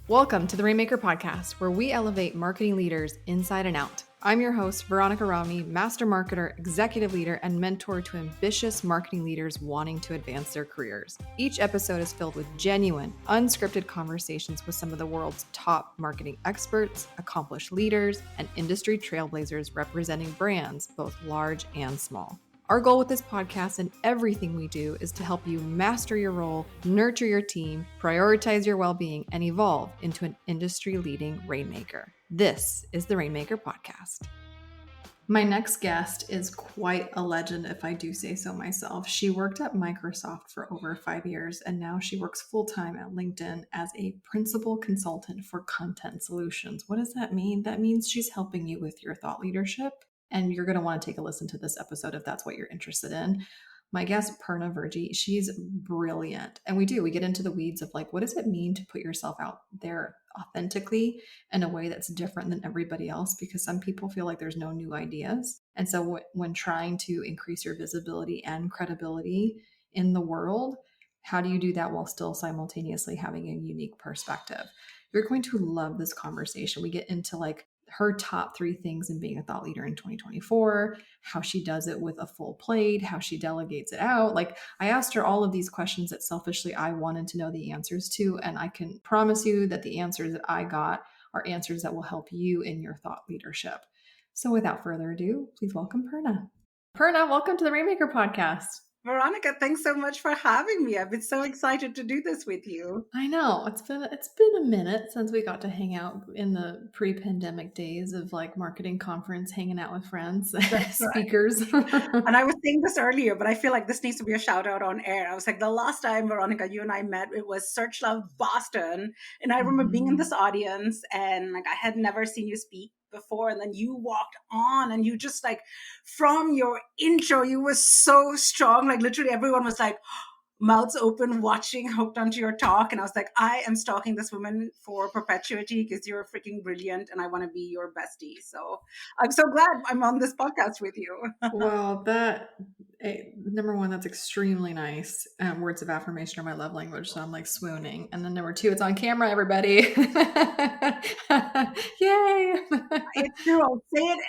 Welcome to the Rainmaker Podcast, where we elevate marketing leaders inside and out. I'm your host, Veronica Rami, master marketer, executive leader, and mentor to ambitious marketing leaders wanting to advance their careers. Each episode is filled with genuine, unscripted conversations with some of the world's top marketing experts, accomplished leaders, and industry trailblazers representing brands, both large and small. Our goal with this podcast and everything we do is to help you master your role, nurture your team, prioritize your well-being, and evolve into an industry-leading rainmaker. This is the Rainmaker Podcast. My next guest is quite a legend, if I do say so myself. She worked at Microsoft for over 5 years, and now she works full-time at LinkedIn as a principal consultant for content solutions. What does that mean? That means she's helping you with your thought leadership. And you're going to want to take a listen to this episode if that's what you're interested in. My guest, Purna Virji, she's brilliant. And we get into the weeds of like, what does it mean to put yourself out there authentically in a way that's different than everybody else? Because some people feel like there's no new ideas. And so when trying to increase your visibility and credibility in the world, how do you do that while still simultaneously having a unique perspective? You're going to love this conversation. We get into like her top 3 things in being a thought leader in 2024, how she does it with a full plate, how she delegates it out. Like I asked her all of these questions that selfishly I wanted to know the answers to. And I can promise you that the answers that I got are answers that will help you in your thought leadership. So without further ado, please welcome Purna. Purna, welcome to the Rainmaker Podcast. Veronica, thanks so much for having me. I've been so excited to do this with you. I know it's been a minute since we got to hang out in the pre-pandemic days of like marketing conference, hanging out with friends, speakers. And I was saying this earlier, but I feel like this needs to be a shout out on air. I was like, the last time, Veronica, you and I met, it was Search Love Boston. And I remember being in this audience and like I had never seen you speak before, and then you walked on and you just like from your intro you were so strong, like literally everyone was like mouths open watching, hooked onto your talk, and I was like, I am stalking this woman for perpetuity because you're freaking brilliant and I want to be your bestie. So I'm so glad I'm on this podcast with you. Well, number one, that's extremely nice. Words of affirmation are my love language, so I'm like swooning. And then number 2, it's on camera, everybody. Yay! It's true. I'll say it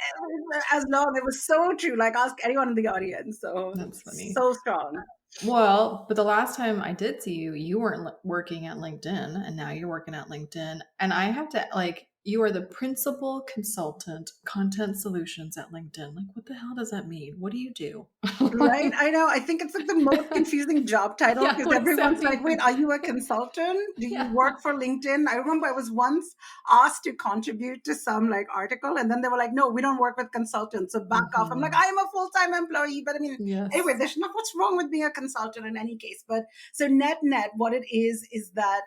as long. It was so true. Like ask anyone in the audience. So That's funny. So strong. Well, but the last time I did see you, you weren't working at LinkedIn, and now you're working at LinkedIn. And I have to like, you are the principal consultant, content solutions at LinkedIn. Like, what the hell does that mean? What do you do? Right? I know. I think it's like the most confusing job title Yeah, because what does that everyone's like, mean? wait, are you a consultant? Do you Yeah. work for LinkedIn? I remember I was once asked to contribute to some like article, and then they were like, no, we don't work with consultants. So back off. I'm like, I am a full-time employee. But I mean, Yes. anyway, there's not what's wrong with being a consultant in any case. But so net, what it is that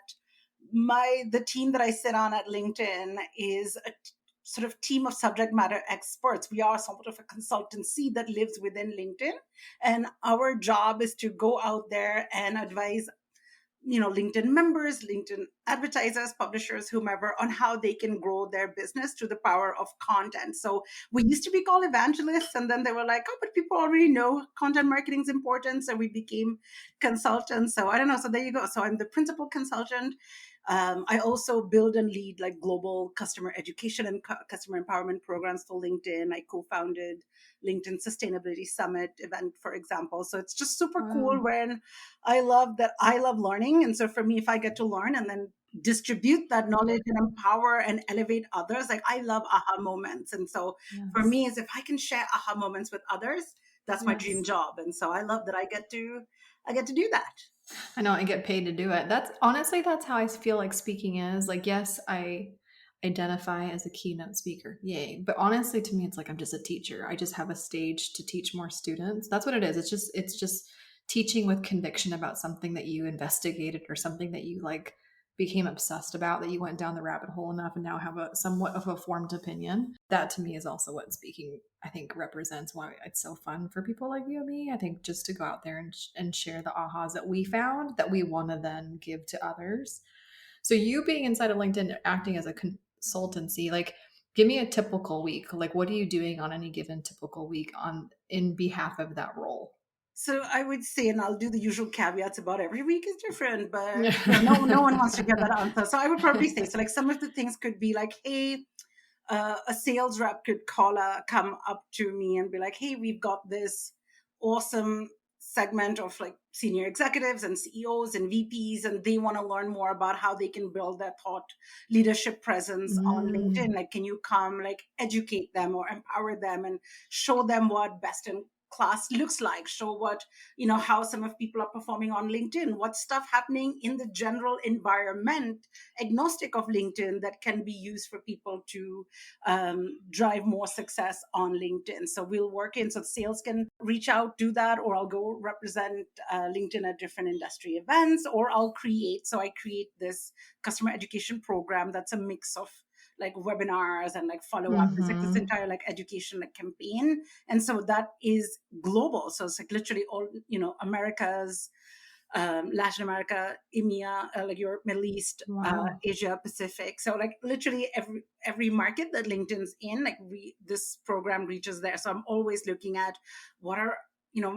the team that I sit on at LinkedIn is a sort of team of subject matter experts. We are somewhat of a consultancy that lives within LinkedIn. And our job is to go out there and advise, LinkedIn members, LinkedIn advertisers, publishers, whomever, on how they can grow their business through the power of content. So we used to be called evangelists, and then they were like, oh, but people already know content marketing is important. So we became consultants. So I don't know. So there you go. So I'm the principal consultant. I also build and lead like global customer education and customer empowerment programs for LinkedIn. I co-founded LinkedIn Sustainability Summit event, for example. So it's just super cool when I love learning. And so for me, if I get to learn and then distribute that knowledge and empower and elevate others, like I love aha moments. And so for me, is if I can share aha moments with others, that's my dream job. And so I love that I get to do that. I know, I get paid to do it. That's how I feel like speaking is. Like, yes, I identify as a keynote speaker. Yay. But honestly, to me, it's like I'm just a teacher. I just have a stage to teach more students. That's what it is. It's just teaching with conviction about something that you investigated or something that you like became obsessed about, that you went down the rabbit hole enough and now have a somewhat of a formed opinion. That to me is also what speaking, I think, represents why it's so fun for people like you and me. I think just to go out there and share the ahas that we found that we want to then give to others. So you being inside of LinkedIn, acting as a consultancy, like give me a typical week. Like what are you doing on any given typical week in behalf of that role? So I would say, and I'll do the usual caveats about every week is different, but Yeah. no one wants to get that answer. So I would probably say, so like some of the things could be like, hey, a sales rep could come up to me and be like, hey, we've got this awesome segment of like senior executives and CEOs and VPs, and they want to learn more about how they can build their thought leadership presence on LinkedIn. Mm. Like, can you come like educate them or empower them and show them what best in class looks like, show what, how some of people are performing on LinkedIn, what stuff happening in the general environment agnostic of LinkedIn that can be used for people to drive more success on LinkedIn. So we'll work in, so sales can reach out, do that, or I'll go represent LinkedIn at different industry events, or I'll create. So I create this customer education program that's a mix of like webinars and like follow up. It's like this Mm-hmm. entire like education like campaign, and so that is global. So it's like literally all Americas, Latin America, EMEA, like Europe, Middle East, Wow. Asia Pacific. So like literally every market that LinkedIn's in, like this program reaches there. So I'm always looking at what are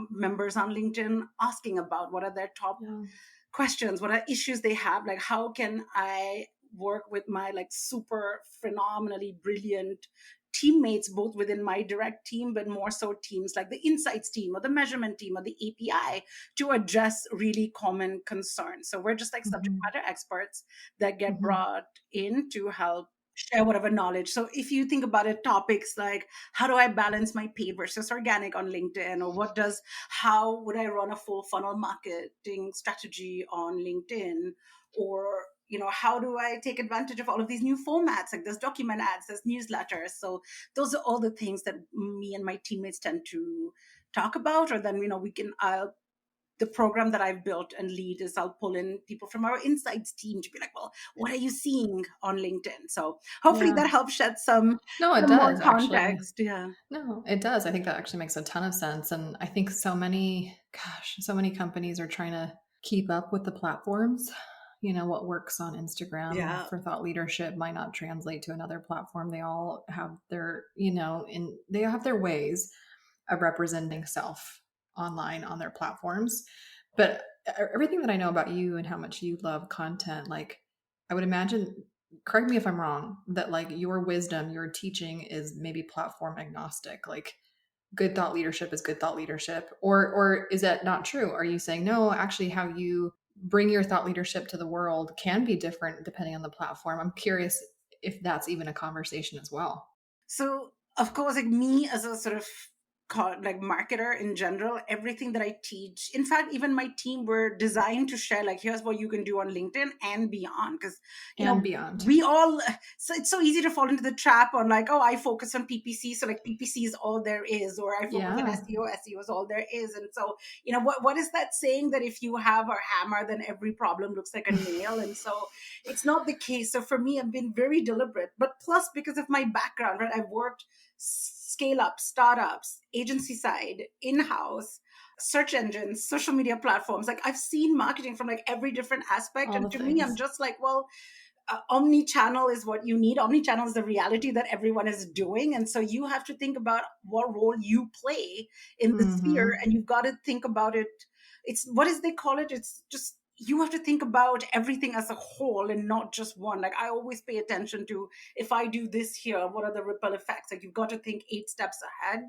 members on LinkedIn asking about, what are their top Yeah. questions, what are issues they have, like how can I work with my like super phenomenally brilliant teammates, both within my direct team, but more so teams like the insights team or the measurement team or the API, to address really common concerns. So we're just like subject Mm-hmm. matter experts that get Mm-hmm. brought in to help share whatever knowledge. So if you think about it, topics like how do I balance my paid versus organic on LinkedIn, or how would I run a full funnel marketing strategy on LinkedIn, or how do I take advantage of all of these new formats, like there's document ads, there's newsletters. So those are all the things that me and my teammates tend to talk about. Or then I'll the program that I've built and lead is I'll pull in people from our insights team to be like, well, what are you seeing on LinkedIn? So hopefully Yeah. that helps shed No, it some more does actually. context. Yeah. No, it does. I think that actually makes a ton of sense. And I think so many companies are trying to keep up with the platforms. What works on Instagram Yeah. for thought leadership might not translate to another platform. They all have their, and they have their ways of representing self online on their platforms. But everything that I know about you and how much you love content, like I would imagine, correct me if I'm wrong, that like your wisdom, your teaching is maybe platform agnostic. Like good thought leadership is good thought leadership, or is that not true? Are you saying no, actually how you bring your thought leadership to the world can be different depending on the platform? I'm curious if that's even a conversation as well. So of course, like me as a sort of like marketer in general, everything that I teach, in fact, even my team were designed to share like, here's what you can do on LinkedIn and beyond. Because And beyond. we all, so it's so easy to fall into the trap on like, oh, I focus on PPC, so like PPC is all there is, or I focus on Yeah. SEO is all there is. And so what is that saying, that if you have a hammer then every problem looks like a nail? And so it's not the case. So for me, I've been very deliberate, but plus because of my background, right, I've worked scale up startups, agency side, in-house, search engines, social media platforms. Like I've seen marketing from like every different aspect. All And the to me, I'm things. just like, well, omni-channel is what you need. Omni-channel is the reality that everyone is doing. And so you have to think about what role you play in the sphere. Mm-hmm. And you've got to think about it. It's, what is they call it? It's just, you have to think about everything as a whole and not just one. Like I always pay attention to, if I do this here, what are the ripple effects? Like you've got to think 8 steps ahead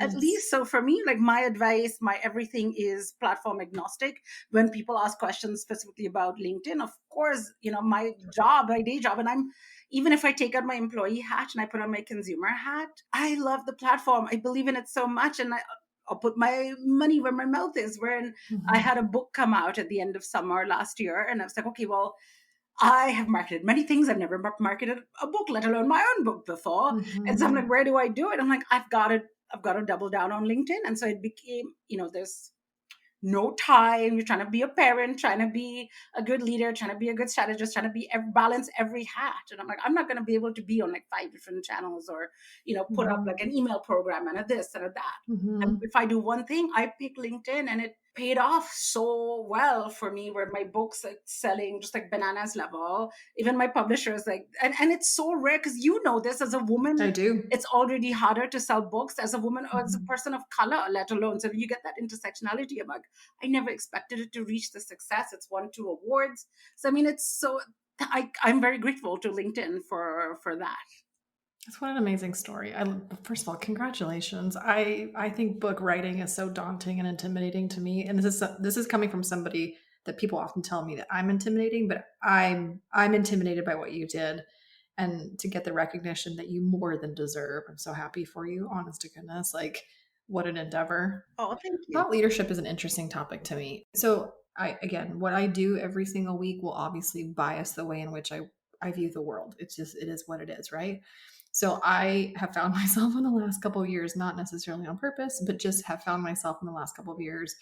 at Yes. least. So for me, like my advice, my everything is platform agnostic. When people ask questions specifically about LinkedIn, of course, my job, my day job, and I'm, even if I take out my employee hat and I put on my consumer hat, I love the platform. I believe in it so much. And I'll put my money where my mouth is. When I Mm-hmm. had a book come out at the end of summer last year, and I was like, okay, well, I have marketed many things. I've never marketed a book, let alone my own book before. And so I'm Mm-hmm. like, where do I do it? I'm like, I've got to double down on LinkedIn. And so it became, there's no time. You're trying to be a parent, trying to be a good leader, trying to be a good strategist, trying to balance every hat. And I'm like, I'm not going to be able to be on like 5 different channels, or, put up Mm-hmm. like an email program and a this and a that. And Mm-hmm. if I do one thing, I pick LinkedIn, and it paid off so well for me, where my books are selling just like bananas level. Even my publishers like, and it's so rare, because you know this, as a I woman, do. it's already harder to sell books as a woman or as a Mhm. person of color, let alone. So you get that intersectionality. I'm like, I never expected it to reach the success. It's won 2 awards. So I mean, it's so, I'm very grateful to LinkedIn for that. That's what an amazing story. First of all, congratulations. I think book writing is so daunting and intimidating to me, and this is coming from somebody that people often tell me that I'm intimidating, but I'm intimidated by what you did, and to get the recognition that you more than deserve. I'm so happy for you. Honest to goodness, like what an endeavor. Oh, thank you. Thought leadership is an interesting topic to me. So again, what I do every single week will obviously bias the way in which I view the world. It is what it is, right? So I have found myself in the last couple of years, not necessarily on purpose, but just have found myself in the last couple of years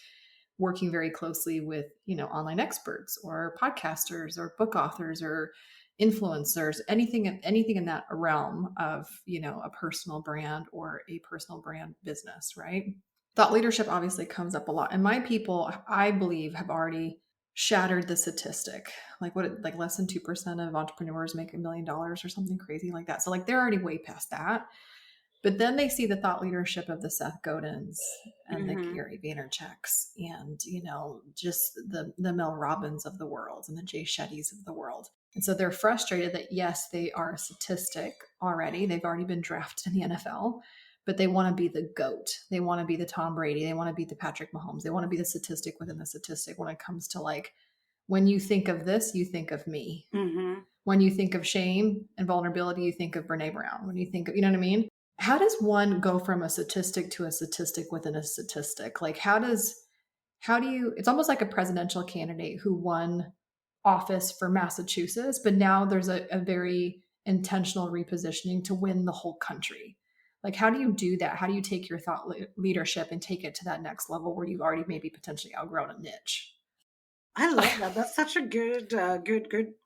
working very closely with, online experts or podcasters or book authors or influencers, anything in that realm of, a personal brand or a personal brand business, right? Thought leadership obviously comes up a lot. And my people, I believe, have already shattered the statistic. Like less than 2% of entrepreneurs make $1 million or something crazy like that. So like they're already way past that. But then they see the thought leadership of the Seth Godins and the Mm-hmm. Gary Vaynerchuk's and, just the Mel Robbins of the world and the Jay Shetty's of the world. And so they're frustrated that, yes, they are a statistic already. They've already been drafted in the NFL, but they want to be the GOAT. They want to be the Tom Brady. They want to be the Patrick Mahomes. They want to be the statistic within the statistic when it comes to like, when you think of this, you think of me. Mm-hmm. When you think of shame and vulnerability, you think of Brene Brown. When you think of, you know what I mean? How does one go from a statistic to a statistic within a statistic? Like how do you, it's almost like a presidential candidate who won office for Massachusetts, but now there's a very intentional repositioning to win the whole country. Like, how do you do that? How do you take your thought leadership and take it to that next level where you've already maybe potentially outgrown a niche? I love that. That's such a good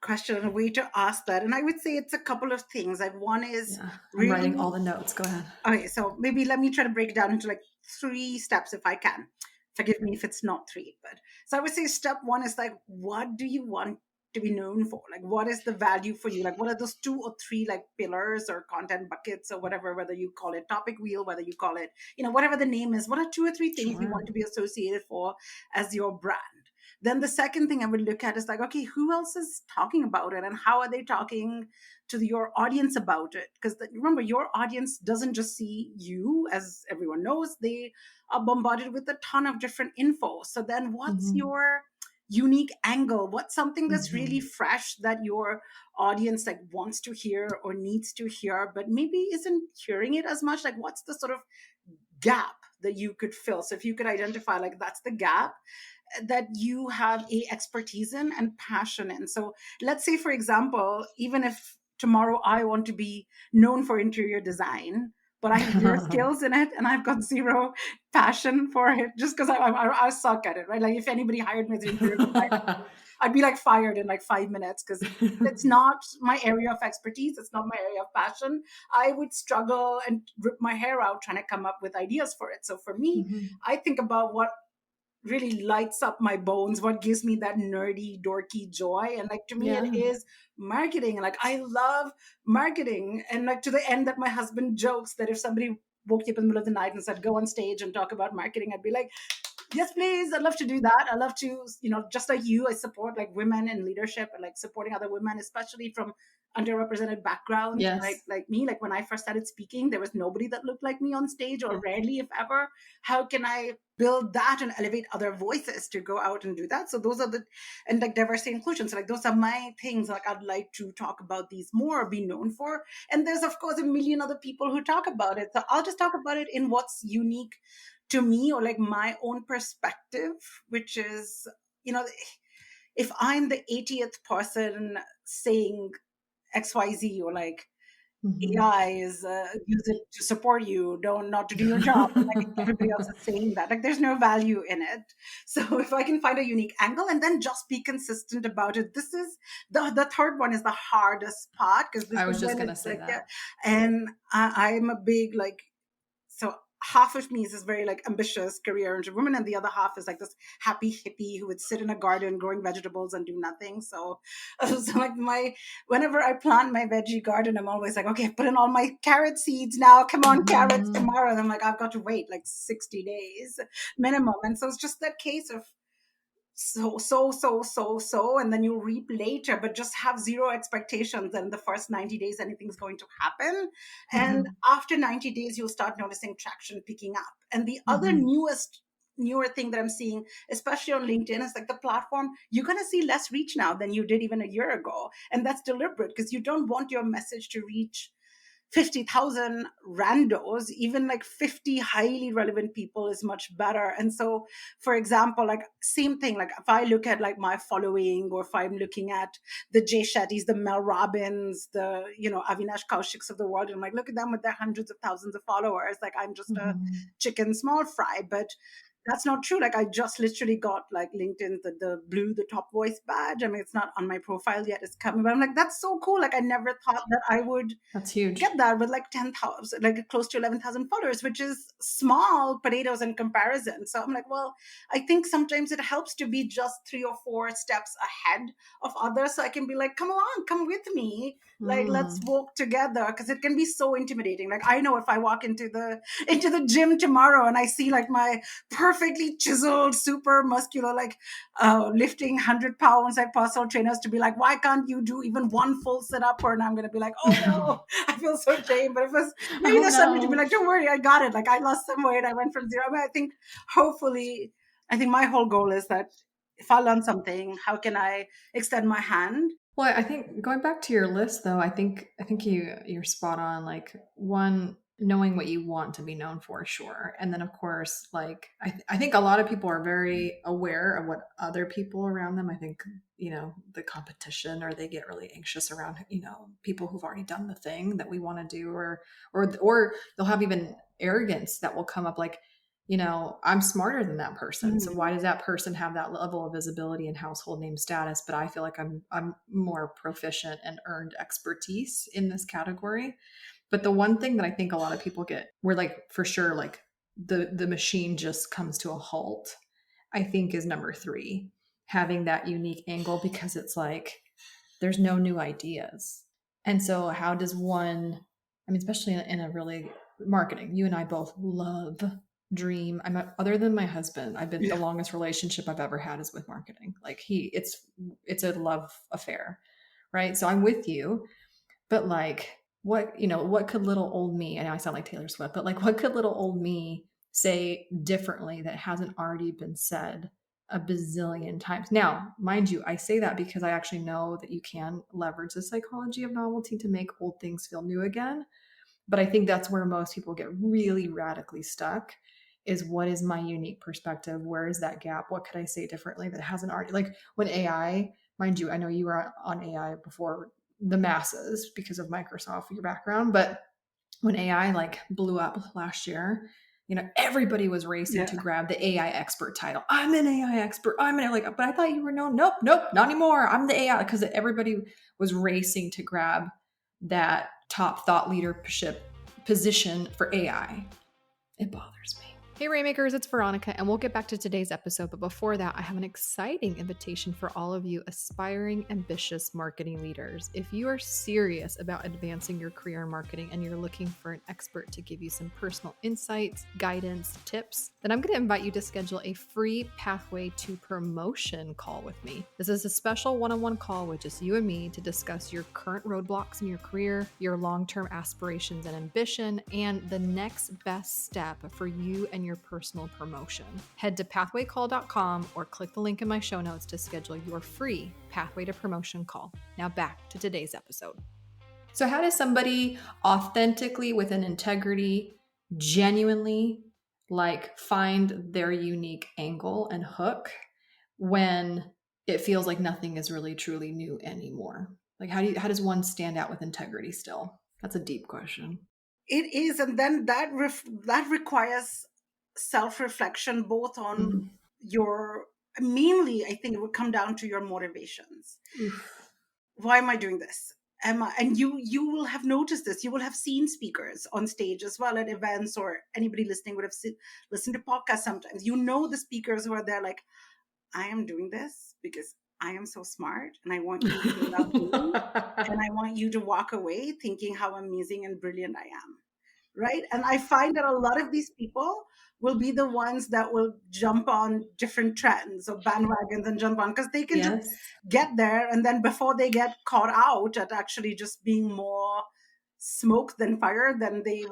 question and a way to ask that. And I would say it's a couple of things. Like, one is Yeah, I'm writing all really, the notes. Go ahead. okay. So maybe let me try to break it down into like 3 steps if I can. Forgive me if it's not three, but so I would say step one is like, what do you want to be known for? Like, what is the value for you? Like, what are those 2 or 3 like pillars or content buckets or whatever, whether you call it topic wheel, whether you call it, whatever the name is, what are 2 or 3 things you Sure. want to be associated for as your brand? Then the second thing I would look at is like, okay, who else is talking about it and how are they talking to your audience about it? Because remember, your audience doesn't just see you, as everyone knows, they are bombarded with a ton of different info. So then what's Mm-hmm. your unique angle? What's something that's really Mm-hmm. fresh that your audience like wants to hear or needs to hear, but maybe isn't hearing it as much? Like, what's the sort of gap that you could fill? So if you could identify like that's the gap that you have a expertise in and passion in. So let's say, for example, even if tomorrow I want to be known for interior design, but I have zero skills in it and I've got zero passion for it, just because I suck at it, right? Like if anybody hired me as an interior designer, I'd be like fired in like 5 minutes because it's not my area of expertise. It's not my area of passion. I would struggle and rip my hair out trying to come up with ideas for it. So for me, Mhm. I think about what really lights up my bones, what gives me that nerdy dorky joy. And like to me it Yeah. is marketing. Like I love marketing, and like to the end that my husband jokes that if somebody woke you up in the middle of the night and said go on stage and talk about marketing, I'd be like, yes please, I'd love to do that. I love to, just like you, I support like women in leadership and like supporting other women, especially from underrepresented backgrounds, Yes. like me. Like when I first started speaking, there was nobody that looked like me on stage, or rarely if ever. How can I build that and elevate other voices to go out and do that? So those are the, and like diversity and inclusion, so like those are my things. Like I'd like to talk about these more, be known for. And there's of course a million other people who talk about it, so I'll just talk about it in what's unique to me, or like my own perspective, which is, you know, if I'm the 80th person saying XYZ, or like Mhm. AI is use it to support you, don't not to do your job. And like everybody else is saying that, like there's no value in it. So if I can find a unique angle and then just be consistent about it, this is the third one is the hardest part, because this I is was just when gonna it's say like, yeah. that. And I'm a big like, so half of me is this very like ambitious career-oriented woman, and the other half is like this happy hippie who would sit in a garden growing vegetables and do nothing. So, so like whenever I plant my veggie garden, I'm always like, okay, put in all my carrot seeds now. Come on, carrots tomorrow. And I'm like, I've got to wait like 60 days minimum. And so it's just that case of and then you'll reap later, but just have zero expectations that in the first 90 days anything's going to happen. And after 90 days you'll start noticing traction picking up. And the other newer thing that I'm seeing, especially on LinkedIn, is like the platform, you're going to see less reach now than you did even a year ago. And that's deliberate, because you don't want your message to reach 50,000 randos. Even like 50 highly relevant people is much better. And so, for example, like same thing, like if I look at like my following, or if I'm looking at the Jay Shettys, the Mel Robbins, the, Avinash Kaushiks of the world, and I'm like, look at them with their hundreds of thousands of followers. Like I'm just a chicken small fry. But that's not true. Like I just literally got like LinkedIn, the top voice badge. I mean, it's not on my profile yet. It's coming, but I'm like, that's so cool. Like I never thought that I would That's huge. get that with like 10,000, like close to 11,000 followers, which is small potatoes in comparison. So I'm like, well, I think sometimes it helps to be just 3 or 4 steps ahead of others. So I can be like, come along, come with me. Like, let's walk together. Cause it can be so intimidating. Like I know if I walk into the gym tomorrow and I see like my perfectly chiseled, super muscular, like lifting 100 pounds, like personal trainers to be like, why can't you do even one full sit up? And I'm going to be like, oh no, I feel so ashamed. But if it's maybe there's somebody to be like, don't worry, I got it. Like I lost some weight. I went from zero. I mean, I think my whole goal is that if I learn something, how can I extend my hand? Well, I think going back to your list though, I think you're spot on. Like one, knowing what you want to be known for, sure. And then of course, like I think a lot of people are very aware of what other people around them, I think, the competition, or they get really anxious around, people who've already done the thing that we want to do, or they'll have even arrogance that will come up like, I'm smarter than that person. So why does that person have that level of visibility and household name status? But I feel like I'm more proficient and earned expertise in this category. But the one thing that I think a lot of people get, where like for sure, like the machine just comes to a halt, I think is number 3, having that unique angle, because it's like there's no new ideas. And so how does one, I mean, especially in a really marketing, you and I both love dream. Other than my husband, I've been the longest relationship I've ever had is with marketing. Like it's a love affair, right? So I'm with you, but like what could little old me, I know I sound like Taylor Swift, but like what could little old me say differently that hasn't already been said a bazillion times? Now, mind you, I say that because I actually know that you can leverage the psychology of novelty to make old things feel new again. But I think that's where most people get really radically stuck, is what is my unique perspective? Where is that gap? What could I say differently that hasn't already, like when AI, mind you, I know you were on AI before the masses because of Microsoft, your background, but when AI like blew up last year, everybody was racing to grab the AI expert title. I'm an AI expert. But I thought you were known. Nope, not anymore. I'm the AI, because everybody was racing to grab that top thought leadership position for AI. It bothers me. Hey Rainmakers, it's Veronica, and we'll get back to today's episode. But before that, I have an exciting invitation for all of you aspiring, ambitious marketing leaders. If you are serious about advancing your career in marketing and you're looking for an expert to give you some personal insights, guidance, tips, then I'm going to invite you to schedule a free Pathway to Promotion call with me. This is a special one-on-one call with just you and me to discuss your current roadblocks in your career, your long-term aspirations and ambition, and the next best step for you and your personal promotion. Head to pathwaycall.com or click the link in my show notes to schedule your free Pathway to Promotion call. Now back to today's episode. So how does somebody authentically, with an integrity, genuinely like find their unique angle and hook when it feels like nothing is really truly new anymore? Like how does one stand out with integrity still? That's a deep question. It is. And then that requires self-reflection, both on your, mainly I think it would come down to your motivations. Why am I doing this? Emma, and you will have noticed this. You will have seen speakers on stage as well at events, or anybody listening would have listened to podcasts sometimes. You know the speakers who are there like, I am doing this because I am so smart and I want you to love me and I want you to walk away thinking how amazing and brilliant I am. Right. And I find that a lot of these people will be the ones that will jump on different trends or bandwagons and jump on because they can just Yes. get there. And then before they get caught out at actually just being more smoke than fire, then they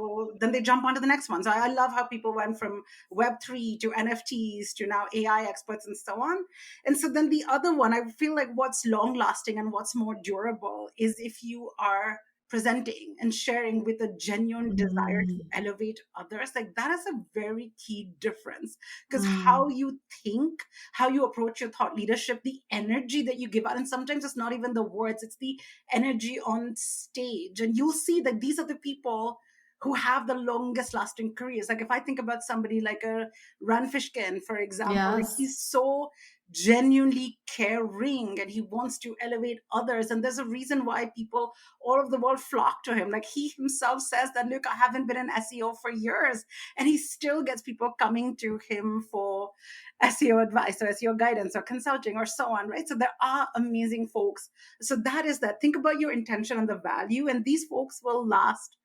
jump onto the next one. So I love how people went from Web3 to NFTs to now AI experts and so on. And so then the other one, I feel like what's long lasting and what's more durable is if you are presenting and sharing with a genuine desire to Mm, elevate others. Like that is a very key difference, because how mm, you think, how you approach your thought leadership, the energy that you give out, and sometimes it's not even the words, it's the energy on stage. And you'll see that these are the people who have the longest lasting careers. Like if I think about somebody like a Ran Fishkin, for example, like yes. he's so genuinely caring and he wants to elevate others. And there's a reason why people all over the world flock to him. Like he himself says that, look, I haven't been an SEO for years. And he still gets people coming to him for SEO advice or SEO guidance or consulting or so on, right? So there are amazing folks. So that is that. Think about your intention and the value, and these folks will last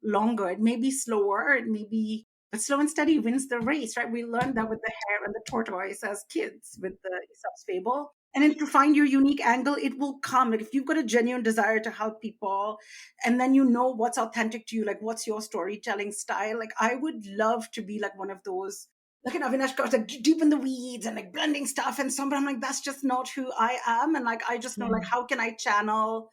longer. It may be slower, it may be, but slow and steady wins the race, right? We learned that with the hare and the tortoise as kids with the Aesop's fable. And then to find your unique angle, it will come. Like if you've got a genuine desire to help people, and then you know what's authentic to you, like what's your storytelling style. Like I would love to be like one of those, like an Avinash goes like deep in the weeds and like blending stuff and so, but I'm like, that's just not who I am. And like I just know like Yeah. how can I channel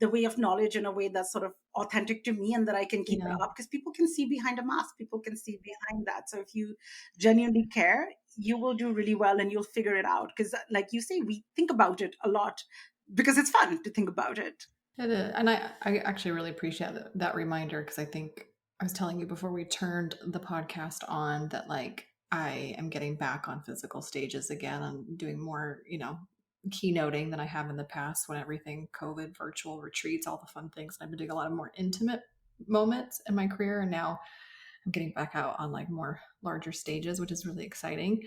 the way of knowledge in a way that's sort of authentic to me and that I can keep Yeah. it up, because people can see behind a mask, people can see behind that. So if you genuinely care, you will do really well and you'll figure it out. Because, like you say, we think about it a lot because it's fun to think about it. It is. And I actually really appreciate that reminder because I think I was telling you before we turned the podcast on that like I am getting back on physical stages again. I'm doing more, keynoting than I have in the past when everything COVID, virtual retreats, all the fun things. And I've been doing a lot of more intimate moments in my career. And now I'm getting back out on like more larger stages, which is really exciting.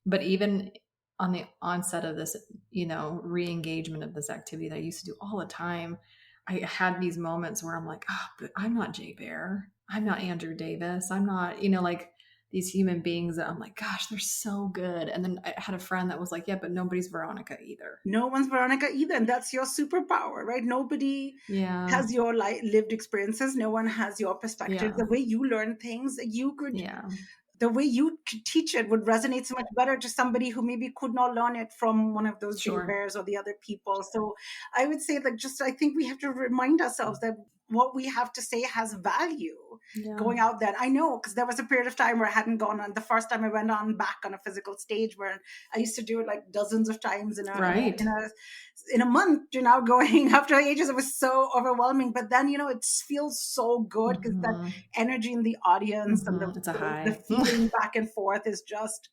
But even on the onset of this, re-engagement of this activity that I used to do all the time, I had these moments where I'm like, oh, but I'm not Jay Bear. I'm not Andrew Davis. I'm not, like these human beings that I'm like, gosh, they're so good. And then I had a friend that was like, yeah, but nobody's Veronica either. No one's Veronica either. And that's your superpower, right? Nobody Yeah. has your lived experiences. No one has your perspective. Yeah. The way you learn things, you could, Yeah. the way you teach it would resonate so much better to somebody who maybe could not learn it from one of those Jay Sure. Bears or the other people. So I would say that just I think we have to remind ourselves that what we have to say has value Yeah. going out there. I know because there was a period of time where I hadn't gone on. The first time I went on back on a physical stage, where I used to do it like dozens of times Right. in a month, to now going after ages, it was so overwhelming. But then it feels so good because that Mm-hmm. energy in the audience and Mm-hmm. It's a the high. feeling back and forth is just,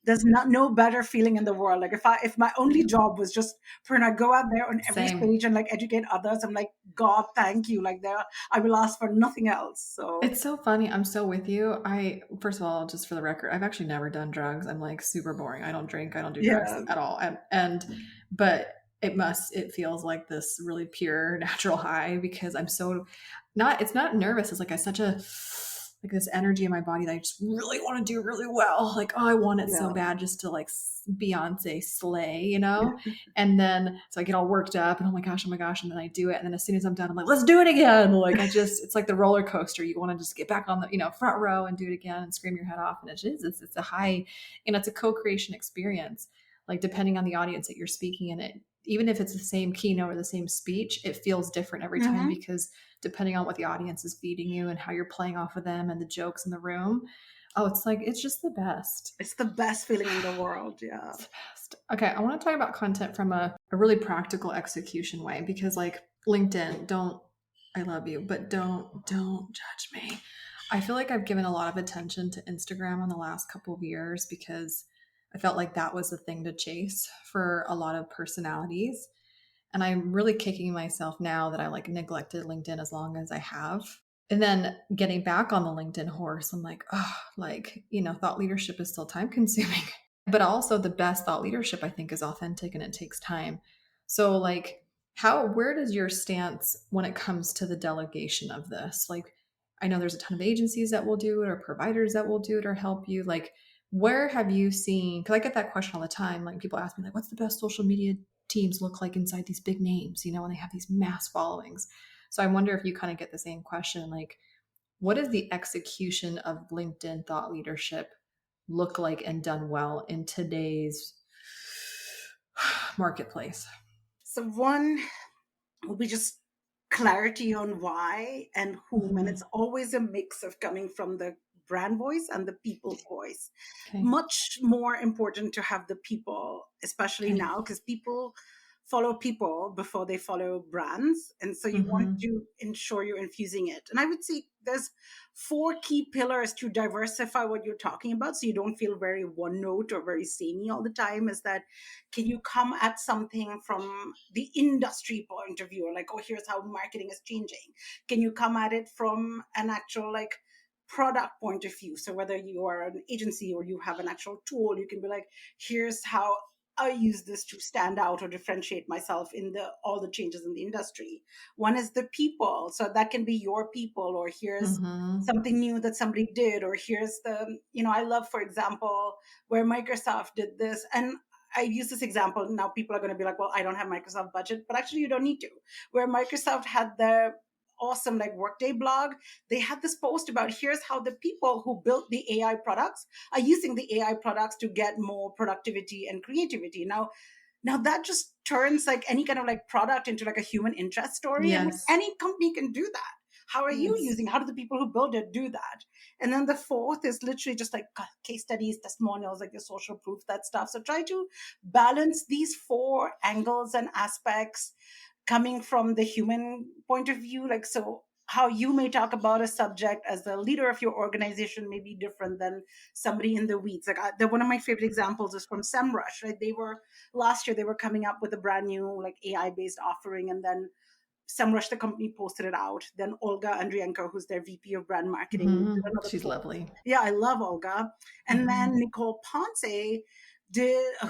there's not no better feeling in the world. Like if my only job was just Purna, go out there on every Same. stage and like educate others, I'm like, God, thank you. Like there, I will ask for nothing else. So It's so funny. I'm so with you. First of all, just for the record, I've actually never done drugs. I'm like super boring. I don't drink. I don't do drugs yeah, at all. But it feels like this really pure natural high because I'm so it's not nervous. It's like I such a, like this energy in my body that I just really want to do really well. Like, oh, I want it so yeah, bad just to like Beyonce slay. And then so I get all worked up and oh my gosh, and then I do it, and then as soon as I'm done, I'm like, let's do it again. Like it's like the roller coaster. You want to just get back on the front row and do it again and scream your head off. And it's a high, it's a co-creation experience. Like depending on the audience that you're speaking in, it even if it's the same keynote or the same speech, it feels different every time hmm, because depending on what the audience is feeding you and how you're playing off of them and the jokes in the room. Oh, it's just the best. it's the best feeling in the world. Yeah. It's the best. Okay, I want to talk about content from a really practical execution way because like LinkedIn, I love you, but don't judge me. I feel like I've given a lot of attention to Instagram in the last couple of years because I felt like that was the thing to chase for a lot of personalities. And I'm really kicking myself now that I like neglected LinkedIn as long as I have. And then getting back on the LinkedIn horse, I'm like, oh, like, thought leadership is still time consuming. But also the best thought leadership, I think, is authentic and it takes time. So like where does your stance when it comes to the delegation of this? Like, I know there's a ton of agencies that will do it or providers that will do it or help you. Like, where have you seen, because I get that question all the time. Like people ask me like, what's the best social media teams look like inside these big names, and they have these mass followings. So I wonder if you kind of get the same question, like, what is the execution of LinkedIn thought leadership look like and done well in today's marketplace? So one will be just clarity on why and whom. And it's Mm-hmm. always a mix of coming from the brand voice and the people's voice. Okay. Much more important to have the people, especially Okay. now, because people follow people before they follow brands. And so you want Mm-hmm. to ensure you're infusing it. And I would say there's four key pillars to diversify what you're talking about so you don't feel very one note or very samey all the time. Is that, can you come at something from the industry point of view, or like, oh, here's how marketing is changing? Can you come at it from an actual like product point of view? So whether you are an agency or you have an actual tool, you can be like, here's how I use this to stand out or differentiate myself in the all the changes in the industry. One is the people, so that can be your people, or here's Mm-hmm. something new that somebody did, or here's I love, for example, where Microsoft did this. And I use this example. Now people are going to be like, well, I don't have Microsoft budget, but actually you don't need to. Where Microsoft had their awesome like Workday blog, they had this post about, here's how the people who built the AI products are using the AI products to get more productivity and creativity. Now that just turns like any kind of like product into like a human interest story, and Yes. any company can do that. How are you Yes. using, how do the people who build it do that? And then the fourth is literally just like case studies, testimonials, like your social proof, that stuff. So try to balance these four angles and aspects coming from the human point of view. Like, so how you may talk about a subject as the leader of your organization may be different than somebody in the weeds. Like one of my favorite examples is from SEMrush, right? Last year they were coming up with a brand new like AI based offering, and then SEMrush, the company, posted it out. Then Olga Andrienko, who's their VP of brand marketing, did Mm-hmm. another She's post. lovely. Yeah, I love Olga. And then Mm-hmm. Nicole Ponce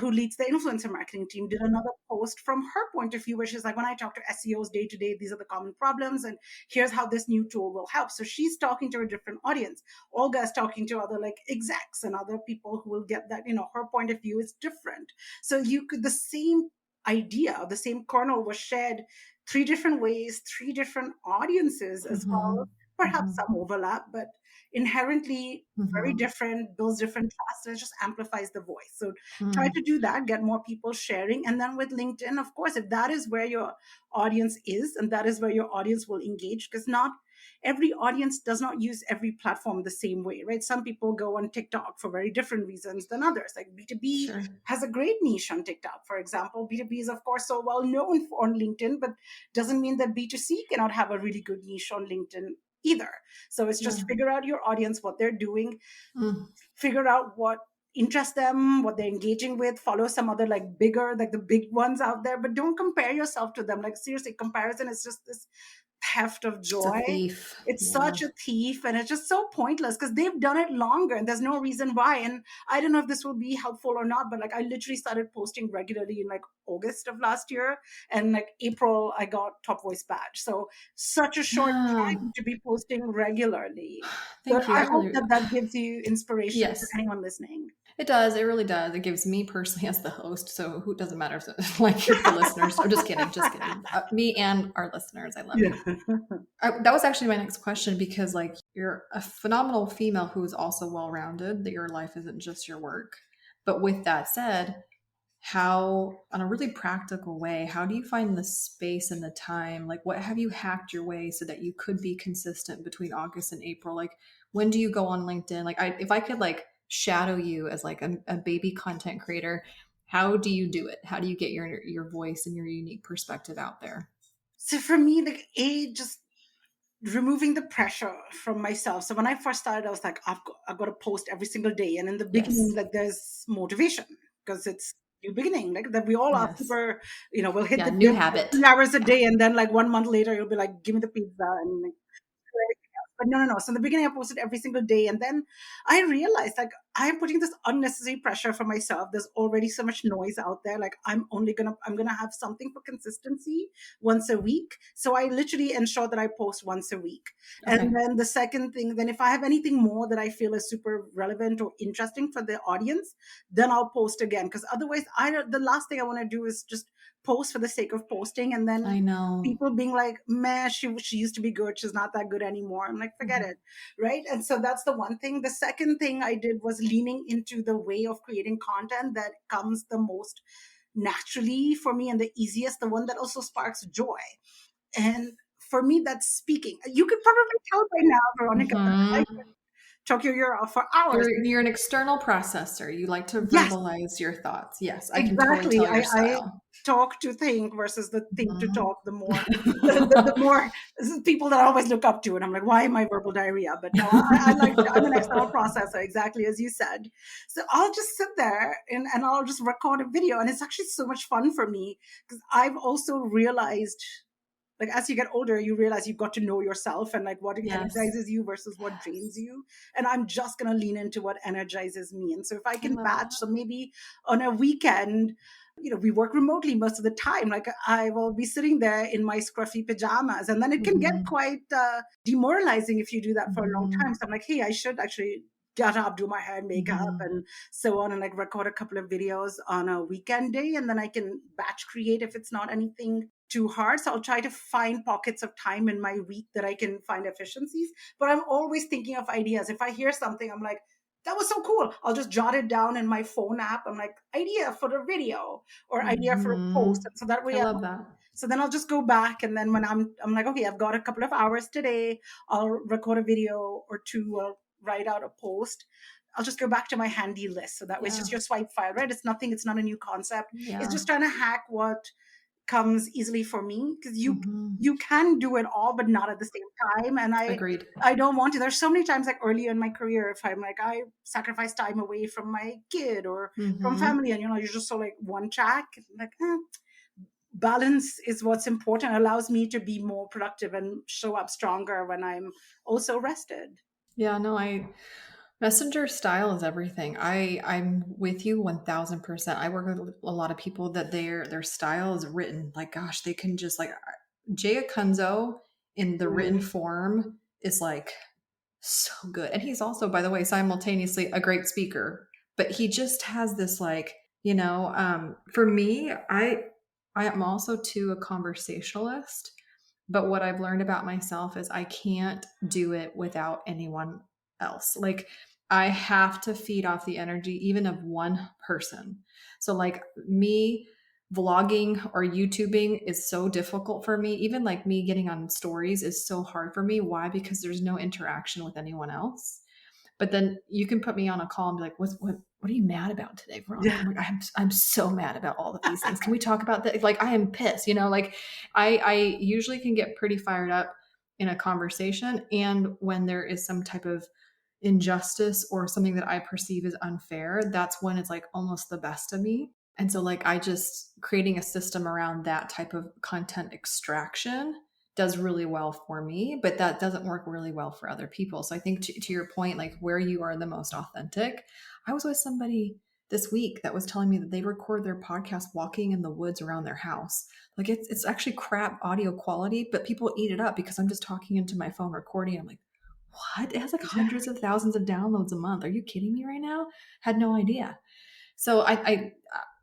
who leads the influencer marketing team, did another post from her point of view, where she's like, when I talk to SEOs day to day, these are the common problems, and here's how this new tool will help. So she's talking to a different audience. Olga is talking to other like execs and other people who will get that, her point of view is different. So the same idea, the same kernel was shared three different ways, three different audiences as Mm-hmm. well. Perhaps Mm-hmm. some overlap, but inherently very Mm-hmm. different, builds different trust, and it just amplifies the voice. So try Mm-hmm. to do that, get more people sharing. And then with LinkedIn, of course, if that is where your audience is and that is where your audience will engage, because not every audience does not use every platform the same way, right? Some people go on TikTok for very different reasons than others. Like B2B Sure. has a great niche on TikTok, for example. B2B is, of course, so well known on LinkedIn, but doesn't mean that B2C cannot have a really good niche on LinkedIn either. So it's Yeah. just figure out your audience, what they're doing, Mm. figure out what interests them, what they're engaging with, follow some other like bigger, like the big ones out there, but don't compare yourself to them. Like seriously, comparison is just this theft of It's a joy. thief. It's Yeah. such a thief, and it's just so pointless because they've done it longer and there's no reason why. And I don't know if this will be helpful or not, but like I literally started posting regularly in like August of last year, and like April I got top voice badge. So such a short No. time to be posting regularly. So Thank you. I I hope really, that that gives you inspiration for yes. anyone listening. It does. It really does. It gives me personally as the host. So who doesn't matter if like the listeners. I'm just kidding. Just kidding. Me and our listeners. I love Yeah. you. That was actually my next question because like you're a phenomenal female who is also well-rounded. That your life isn't just your work. But with that said, how on a really practical way, how do you find the space and the time? Like what have you hacked your way so that you could be consistent between August and April? Like when do you go on LinkedIn? Like if I could like shadow you as like a baby content creator, how do you do it? How do you get your voice and your unique perspective out there? So for me, like just removing the pressure from myself. So when I first started, I was like, I've got to post every single day. And in the beginning, Yes. like there's motivation because it's new beginning. Like that we all are Yes. super, we'll hit Yeah. the New gym for habit. 3 hours a Yeah. day, and then like 1 month later, you'll be like, give me the pizza and like, everything else. But no, no, no. So in the beginning, I posted every single day. And then I realized like I'm putting this unnecessary pressure for myself. There's already so much noise out there. Like I'm gonna have something for consistency once a week. So I literally ensure that I post once a week. And Okay. then the second thing, then if I have anything more that I feel is super relevant or interesting for the audience, then I'll post again. Because otherwise, the last thing I want to do is just post for the sake of posting, and then I know. people being like, "Meh, she used to be good. She's not that good anymore." I'm like, forget Mhm. it, right? And so that's the one thing. The second thing I did was leaning into the way of creating content that comes the most naturally for me and the easiest, the one that also sparks joy. And for me, that's speaking. You could probably tell by now, Veronica, that I Mhm. could talk your ear off for hours. You're an external processor. You like to Yes, verbalize your thoughts. Yes, I can totally exactly. tell your I style. talk to think versus the think to Mhm. talk. The more, the more this is people that I always look up to, and I'm like, why am I verbal diarrhea? But no, I like. I'm an external processor, exactly as you said. So I'll just sit there and I'll just record a video, and it's actually so much fun for me because I've also realized, like as you get older, you realize you've got to know yourself and like what Yes. energizes you versus what drains you. And I'm just going to lean into what energizes me. And so if I I can love batch, that. so maybe on a weekend, we work remotely most of the time, like I will be sitting there in my scruffy pajamas, and then it can get Mhm. quite demoralizing if you do that for a long time. Mhm. So I'm like, hey, I should actually get up, do my hair and makeup Mhm. and so on, and like record a couple of videos on a weekend day, and then I can batch create if it's not anything too hard. So I'll try to find pockets of time in my week that I can find efficiencies. But I'm always thinking of ideas. If I hear something, I'm like, that was so cool. I'll just jot it down in my phone app. I'm like, idea for a video or idea for a post. Mhm. And so that I way love that. so then I'll just go back, and then when I'm like, okay, I've got a couple of hours today, I'll record a video or two or write out a post. I'll just go back to my handy list. So that way it's Yeah. just your swipe file, right? It's nothing, it's not a new concept. It's Yeah. just trying to hack what comes easily for me, because Mhm. you can do it all but not at the same time. And Agreed. I don't want to. There's so many times like earlier in my career, if I'm like, I sacrifice time away from my kid or from Mhm. family, and you're just so like one track, like balance is what's important. It allows me to be more productive and show up stronger when I'm also rested. Yeah, no, I messenger style is everything. I'm with you 1000%. I work with a lot of people that their style is written like gosh, they can just like Jay Akunzo in the written Mhm. form is like so good. And he's also, by the way, simultaneously a great speaker, but he just has this like, for me, I am also too a conversationalist, but what I've learned about myself is I can't do it without anyone else. Like I have to feed off the energy even of one person. So like me vlogging or YouTubing is so difficult for me. Even like me getting on stories is so hard for me. Why? Because there's no interaction with anyone else. But then you can put me on a call and be like, what are you mad about today, Veronica? Yeah. I'm like, I'm so mad about all of these things. Can we talk about that? Like, I am pissed, like I usually can get pretty fired up in a conversation. And when there is some type of injustice or something that I perceive as unfair, that's when it's like almost the best of me. And so, like, I just creating a system around that type of content extraction does really well for me, but that doesn't work really well for other people. So, I think to your point, like where you are the most authentic, I was with somebody this week that was telling me that they record their podcast walking in the woods around their house. Like, it's actually crap audio quality, but people eat it up because I'm just talking into my phone recording. I'm like, what? It has like Yeah. hundreds of thousands of downloads a month. Are you kidding me right now? Had no idea. So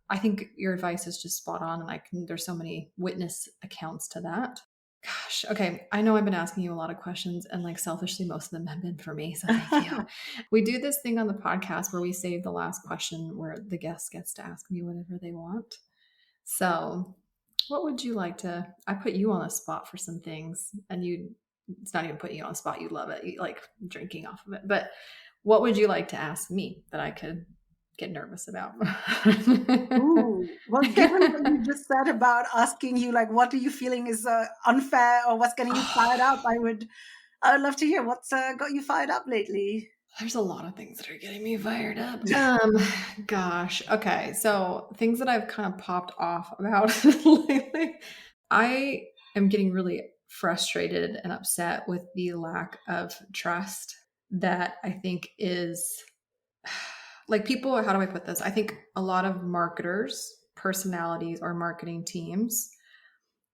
I think your advice is just spot on, and there's so many witness accounts to that. Gosh, okay. I know I've been asking you a lot of questions, and like selfishly, most of them have been for me. So thank you. We do this thing on the podcast where we save the last question where the guest gets to ask me whatever they want. So, what would you like to? I put you on the spot for some things, and it's not even putting you on the spot. You love it. You like drinking off of it. But what would you like to ask me that I could get nervous about? Ooh, well, given what you just said about asking you, like, what are you feeling is unfair or what's getting you fired up, I would love to hear what's got you fired up lately. There's a lot of things that are getting me fired up. Gosh. Okay. So things that I've kind of popped off about lately. I am getting really frustrated and upset with the lack of trust that I think is like people, how do I put this? I think a lot of marketers, personalities, or marketing teams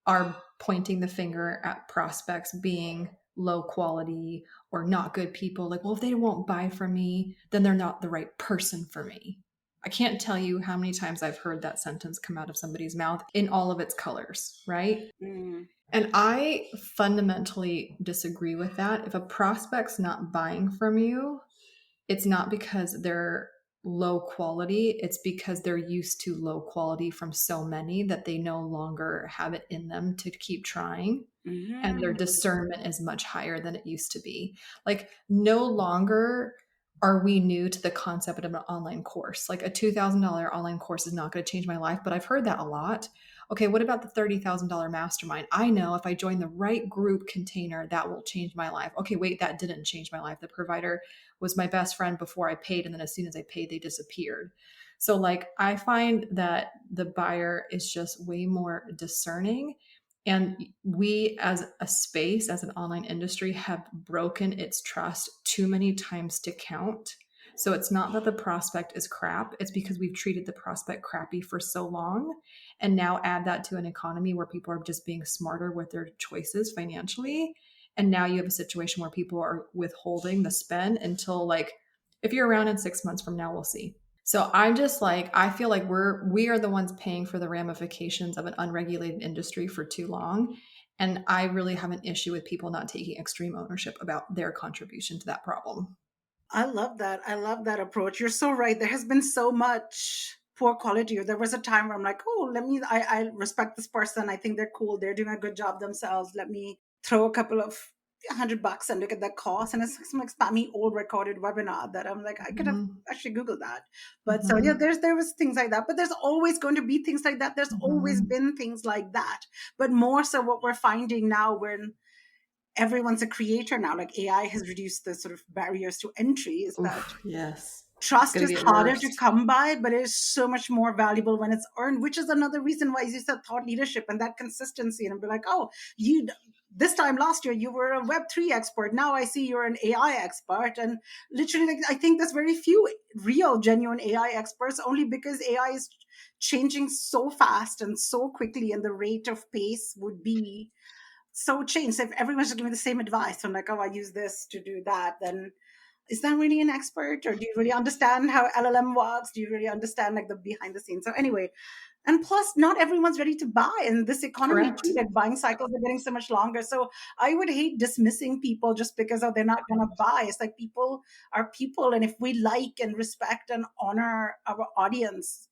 are pointing the finger at prospects being low quality or not good people. Like, well, if they won't buy from me, then they're not the right person for me. I can't tell you how many times I've heard that sentence come out of somebody's mouth in all of its colors, right? Mm. And I fundamentally disagree with that. If a prospect's not buying from you, it's not because they're low quality, it's because they're used to low quality from so many that they no longer have it in them to keep trying. And their discernment is much higher than it used to be. Like, no longer are we new to the concept of an online course. Like, a $2,000 online course is not going to change my life, but I've heard that a lot. Okay, what about the $30,000 mastermind? I know if I join the right group container, that will change my life. Okay, wait, that didn't change my life. The provider was my best friend before I paid, and then as soon as I paid, they disappeared. So, like, I find that the buyer is just way more discerning. And we, as a space, as an online industry, have broken its trust too many times to count. So it's not that the prospect is crap, it's because we've treated the prospect crappy for so long. And now add that to an economy where people are just being smarter with their choices financially. And now you have a situation where people are withholding the spend until, like, if you're around in 6 months from now, we'll see. So I'm just like, I feel like we are the ones paying for the ramifications of an unregulated industry for too long. And I really have an issue with people not taking extreme ownership about their contribution to that problem. I love that. I love that approach. You're so right. There has been so much poor quality. There was a time where I'm like, oh, I respect this person. I think they're cool. They're doing a good job themselves. Let me throw a couple of $100 and look at that cost. And it's some like spammy old recorded webinar that I'm like, I could have Mhm. actually Googled that. But so yeah, Mhm. there was things like that. But there's always going to be things like that. There's always Mhm. been things like that. But more so what we're finding now when everyone's a creator now, like AI has reduced the sort of barriers to entry, is that Oof, yes. It's trust going is to get harder to worse. come by, but it is so much more valuable when it's earned, which is another reason why, as you said, thought leadership and that consistency. And be like, oh, you this time last year you were a Web3 expert. Now I see you're an AI expert. And literally, like, I think there's very few real, genuine AI experts, only because AI is changing so fast and so quickly, and the rate of pace would be so changed. So if everyone's just giving the same advice, I'm like, oh, I use this to do that, then is that really an expert? Or do you really understand how LLM works? Do you really understand like the behind the scenes? So anyway, and plus not everyone's ready to buy in this economy Correct. too. Like buying cycles are getting so much longer. So I would hate dismissing people just because they're not gonna buy. It's like people are people, and if we like and respect and honor our audience,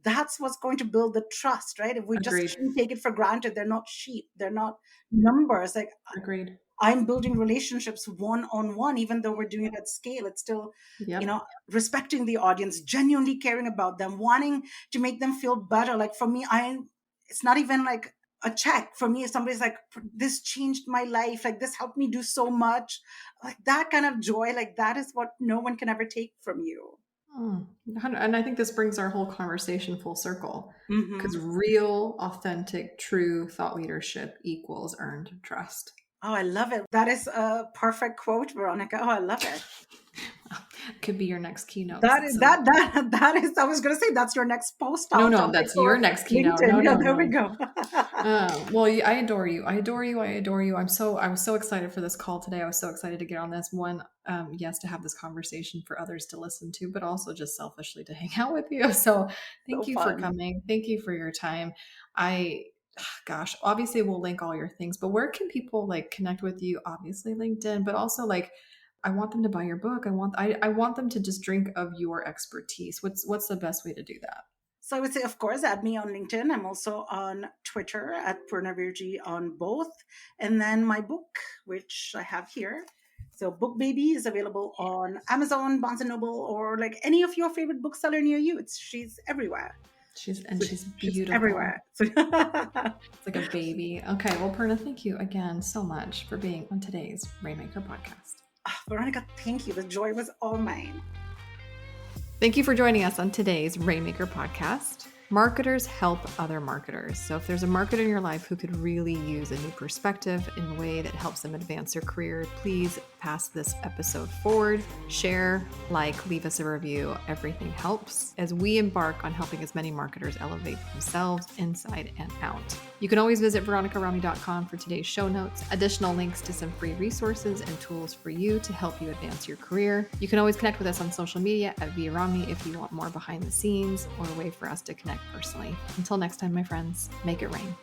that's what's going to build the trust, right? If we just Agreed. shouldn't take it for granted, they're not sheep, they're not numbers. Like Agreed. I'm building relationships one on one, even though we're doing it at scale. It's still, Yep. respecting the audience, genuinely caring about them, wanting to make them feel better. Like for me, it's not even like a check. For me, if somebody's like, this changed my life, like this helped me do so much, like that kind of joy, like that is what no one can ever take from you. Mm. And I think this brings our whole conversation full circle, because Hmm. real, authentic, true thought leadership equals earned trust. Oh, I love it. That is a perfect quote, Veronica. Oh, I love it. Could be your next keynote. That is that is. I was going to say that's your next post No, out no, on like that's your for next keynote. LinkedIn. No, Yeah, no, there we no. go. Well, I adore you. I adore you. I adore you. I was so excited for this call today. I was so excited to get on this one. Yes, to have this conversation for others to listen to, but also just selfishly to hang out with you. So So thank you for fun. coming. Thank you for your time. I, gosh, obviously we'll link all your things, but where can people like connect with you? Obviously LinkedIn, but also like, I want them to buy your book. I want them to just drink of your expertise. What's the best way to do that? So I would say, of course, add me on LinkedIn. I'm also on Twitter at Purna Virji on both. And then my book, which I have here. So Book Baby is available on Amazon, Barnes and Noble, or like any of your favorite bookseller near you. She's everywhere. She's She's beautiful. everywhere. So It's like a baby. Okay, well, Purna, thank you again so much for being on today's Rainmaker podcast. Veronica, thank you. The joy was all mine. Thank you for joining us on today's Rainmaker podcast. Marketers help other marketers. So if there's a marketer in your life who could really use a new perspective in a way that helps them advance their career, please pass this episode forward, share, leave us a review. Everything helps as we embark on helping as many marketers elevate themselves inside and out. You can always visit veronicarami.com for today's show notes, additional links to some free resources and tools for you to help you advance your career. You can always connect with us on social media at VRami if you want more behind the scenes or a way for us to connect personally. Until next time, my friends, make it rain.